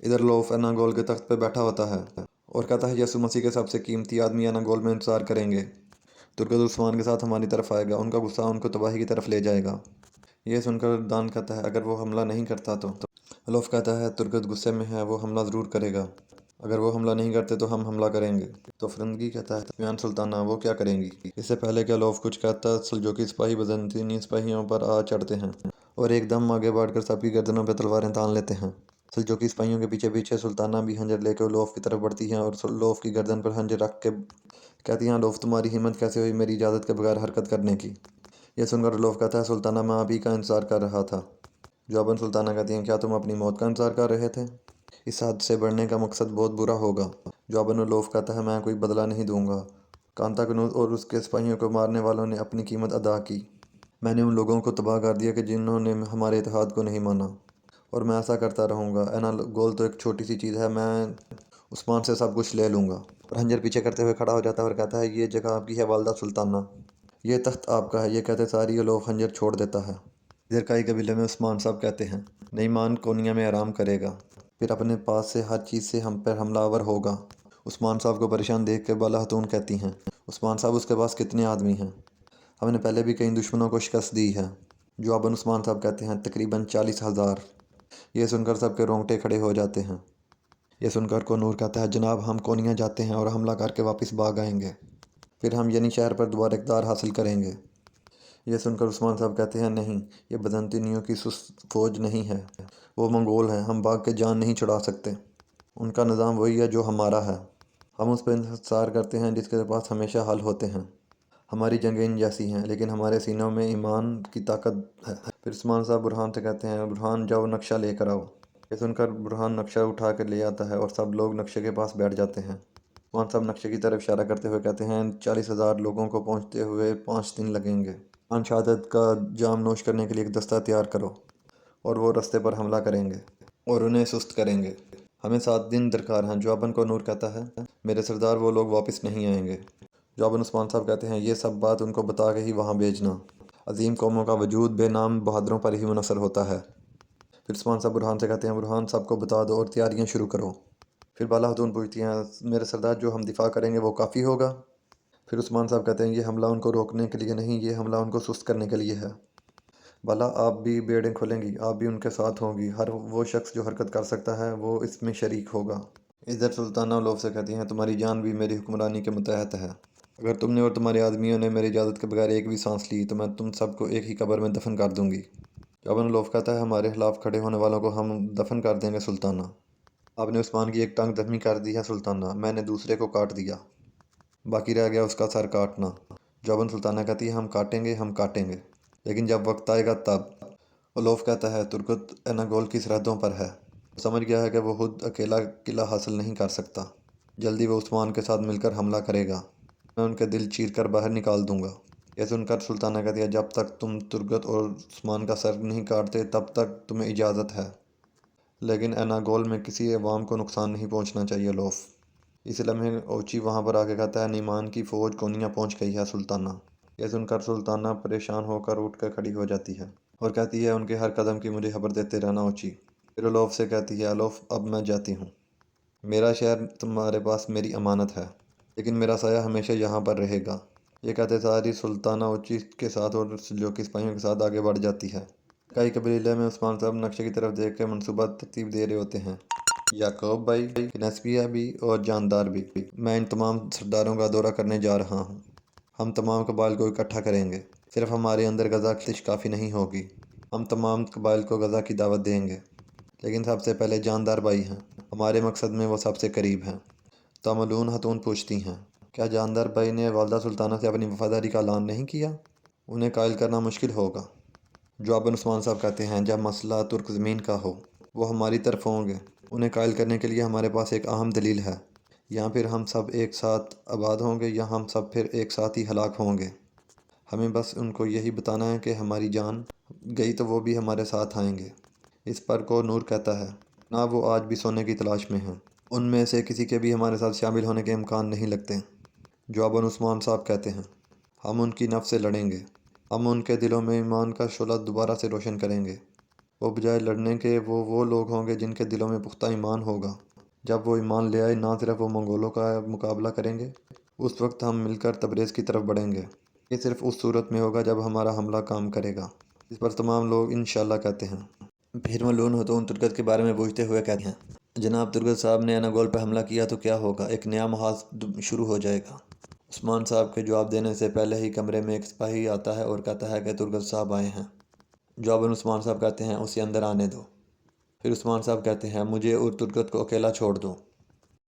इधर लोफ एनागोल के तख्त पे बैठा होता है और कहता है यसु मसीह के सबसे कीमती आदमी एनागोल में इंतज़ार करेंगे। तुर्कत उस्मान के साथ हमारी तरफ आएगा, उनका गुस्सा उनको तबाही की तरफ ले जाएगा। ये सुनकर दान कहता है अगर वो हमला नहीं करता तो लोफ कहता है तुर्कत गुस्से में है, वो हमला ज़रूर करेगा। अगर वो हमला नहीं करते तो हम हमला करेंगे। तो फरंगी कहता है तस्मियान सुल्ताना वो क्या करेंगी। इससे पहले क्या लोफ कुछ कहता, सल्जोकी सिपाही बजंतीनी सिपाहियों पर आ चढ़ते हैं और एकदम आगे बढ़कर सबकी गर्दनों पर तलवारें तान लेते हैं। सल्जोकी सिपाहियों के पीछे पीछे सुल्ताना भी हंजर लेकर लोफ की तरफ बढ़ती हैं और लोफ की गर्दन पर हंजर रख के कहती हैं लोफ तुम्हारी हिम्मत कैसे हुई मेरी इजाज़त के बगैर हरकत करने की। यह सुनकर लोफ कहता है सुल्ताना मैं आप ही का इंतज़ार कर रहा था। जवाबन सुल्ताना कहती हैं क्या तुम अपनी मौत का इंतज़ार कर रहे थे। इस हद से बढ़ने का मकसद बहुत बुरा होगा। जवाबन लोफ कहता है मैं कोई बदला नहीं दूंगा। कांता कनूज और उसके सिपाहियों को मारने वालों ने अपनी कीमत अदा की। मैंने उन लोगों को तबाह कर दिया कि जिन्होंने हमारे इत्तेहाद को नहीं माना, और मैं ऐसा करता रहूँगा। एनागोल तो एक छोटी सी चीज़ है, मैं उस्मान से सब कुछ ले लूँगा। और हंजर पीछे करते हुए खड़ा हो जाता है और कहता है ये जगह आपकी है वालदा सुल्ताना, ये तख्त आपका है। ये कहते सारी ये लोग हंजर छोड़ देता है। इधर काई कबीले में उस्मान साहब कहते हैं नईमान कोनिया में आराम करेगा, फिर अपने पास से हर चीज़ से हम पर हमलावर होगा। उस्मान साहब को परेशान देख के बाला हतून कहती हैं उस्मान साहब उसके पास कितने आदमी हैं, हमने पहले भी कई दुश्मनों को शिकस्त दी है। जवाबन उस्मान साहब कहते हैं तकरीबन 40,000। ये सुनकर सबके रोंगटे खड़े हो जाते हैं। ये सुनकर कोनूर कहता है जनाब हम कोनिया जाते हैं और हमला करके वापस भाग आएंगे, फिर हम यानी शहर पर दोबारा इक़्तिदार हासिल करेंगे। यह सुनकर उस्मान साहब कहते हैं नहीं, ये बजंतीनियों की सुस्त फौज नहीं है, वो मंगोल हैं, हम भाग के जान नहीं छुड़ा सकते। उनका निज़ाम वही है जो हमारा है, हम उस पर इंतज़ार करते हैं जिसके पास हमेशा हल होते हैं। हमारी जंगें इन जैसी हैं लेकिन हमारे सीनों में ईमान की ताकत है। फिर उस्मान साहब बुरहान से कहते हैं बुरहान जाओ नक्शा लेकर आओ। ये सुनकर बुरहान नक्शा उठा कर ले आता है और सब लोग नक्शे के पास बैठ जाते हैं। उस्मान साहब नक्शे की तरफ इशारा करते हुए कहते हैं 40,000 लोगों को पहुंचते हुए 5 दिन लगेंगे। खान शहादत का जाम नोश करने के लिए एक दस्ता तैयार करो और वो रास्ते पर हमला करेंगे और उन्हें सुस्त करेंगे। हमें 7 दिन दरकार हैं। जवाबन को नूर कहता है मेरे सरदार वो लोग वापस नहीं आएंगे। जवाबन उस्मान साहब कहते हैं ये सब बात उनको बता के ही वहाँ भेजना। अजीम कौमों का वजूद बेनाम बहादुरों पर ही मुनहसर होता है। फिर उस्मान साहब बुरहान से कहते हैं बुरहान सबको बता दो और तैयारियाँ शुरू करो। फिर बाला हतून पूछती हैं मेरे सरदार जो हम दिफा करेंगे वो काफ़ी होगा। फिर उस्मान साहब कहते हैं ये हमला उनको रोकने के लिए नहीं, ये हमला उनको सुस्त करने के लिए है। बाला आप भी बेड़ें खोलेंगी, आप भी उनके साथ होंगी, हर वो शख्स जो हरकत कर सकता है वो इसमें शरीक होगा। इधर सुल्ताना लोफ से कहती हैं तुम्हारी जान भी मेरी हुक्मरानी के मुतहत है। अगर तुमने और तुम्हारे आदमियों ने मेरी इजाज़त के बगैर एक भी सांस ली तो मैं तुम सबको एक ही कब्र में दफन कर दूंगी। जवाबन लोफ कहता है हमारे खिलाफ खड़े होने वालों को हम दफन कर देंगे सुल्ताना। आपने उस्मान की एक टांग जख्मी कर दी है सुल्ताना, मैंने दूसरे को काट दिया, बाकी रह गया उसका सर काटना। जवाबन सुल्ताना कहती है हम काटेंगे, हम काटेंगे, लेकिन जब वक्त आएगा तब। ओलोफ कहता है तुर्कत एनागोल की सरहदों पर है, समझ गया है कि वो खुद अकेला किला हासिल नहीं कर सकता, जल्दी वो उस्मान के साथ मिलकर हमला करेगा, मैं उनके दिल चीर कर बाहर निकाल दूंगा। यह सुनकर सुल्ताना कहती है जब तक तुम तुर्गत और उस्मान का सर नहीं काटते तब तक तुम्हें इजाज़त है, लेकिन एनागोल में किसी अवाम को नुकसान नहीं पहुंचना चाहिए लोफ। इस लम्हे ओची वहाँ पर आके कहता है नीमान की फ़ौज कोनिया पहुँच गई है सुल्ताना। यह सुनकर सुल्ताना परेशान होकर उठ कर खड़ी हो जाती है और कहती है उनके हर कदम की मुझे खबर देते रहना ओची। फिर अलोफ से कहती है अलोफ अब मैं जाती हूँ, मेरा शहर तुम्हारे पास मेरी अमानत है, लेकिन मेरा साया हमेशा यहाँ पर रहेगा। ये कहते सारी सुल्ताना ओची के साथ और जो कि सिपाहियों के साथ आगे बढ़ जाती है। कई कबीले में उस्मान साहब नक्शे की तरफ देख कर मनसूबा तरतीब दे रहे होते हैं। याकूब भाई, नस्बिया भी और जानदार भी, मैं इन तमाम सरदारों का दौरा करने जा रहा हूँ। हम तमाम कबाइल को इकट्ठा करेंगे, सिर्फ हमारे अंदर गज़ा की खिश काफ़ी नहीं होगी, हम तमाम कबाइल को गज़ा की दावत देंगे, लेकिन सबसे पहले जानदार भाई हैं, हमारे मकसद में वो सबसे करीब हैं। तमलून हतून पूछती हैं क्या जानदार भाई ने वालदा सुल्ताना से अपनी वफादारी का ऐलान नहीं किया, उन्हें कायल करना मुश्किल होगा। जवाबन उस्मान साहब कहते हैं जब मसला तुर्क ज़मीन का हो वो हमारी तरफ होंगे, उन्हें कायल करने के लिए हमारे पास एक अहम दलील है, या फिर हम सब एक साथ आबाद होंगे या हम सब फिर एक साथ ही हलाक होंगे। हमें बस उनको यही बताना है कि हमारी जान गई तो वो भी हमारे साथ आएंगे। इस पर को नूर कहता है ना वो आज भी सोने की तलाश में हैं, उनमें से किसी के भी हमारे साथ शामिल होने के इम्कान नहीं लगते। जवाबन उस्मान साहब कहते हैं हम उनकी नफ्स से लड़ेंगे, हम उनके दिलों में ईमान का शोला दोबारा से रोशन करेंगे। وہ بجائے لڑنے کے وہ لوگ ہوں گے جن کے دلوں میں پختہ ایمان ہوگا۔ جب وہ ایمان لے آئے نہ صرف وہ منگولوں کا مقابلہ کریں گے، اس وقت ہم مل کر تبریز کی طرف بڑھیں گے۔ یہ صرف اس صورت میں ہوگا جب ہمارا حملہ کام کرے گا۔ اس پر تمام لوگ انشاءاللہ کہتے ہیں۔ پھر ملعون ہتون ترگت کے بارے میں پوچھتے ہوئے کہتے ہیں، جناب ترگت صاحب نے اناگول پہ حملہ کیا تو کیا ہوگا؟ ایک نیا محاذ شروع ہو جائے گا۔ عثمان صاحب کے جواب دینے سے پہلے ہی کمرے میں ایک سپاہی آتا ہے اور کہتا ہے کہ ترگت صاحب آئے ہیں۔ جواباً عثمان صاحب کہتے ہیں، اسے اندر آنے دو۔ پھر عثمان صاحب کہتے ہیں، مجھے اور ترگت کو اکیلا چھوڑ دو۔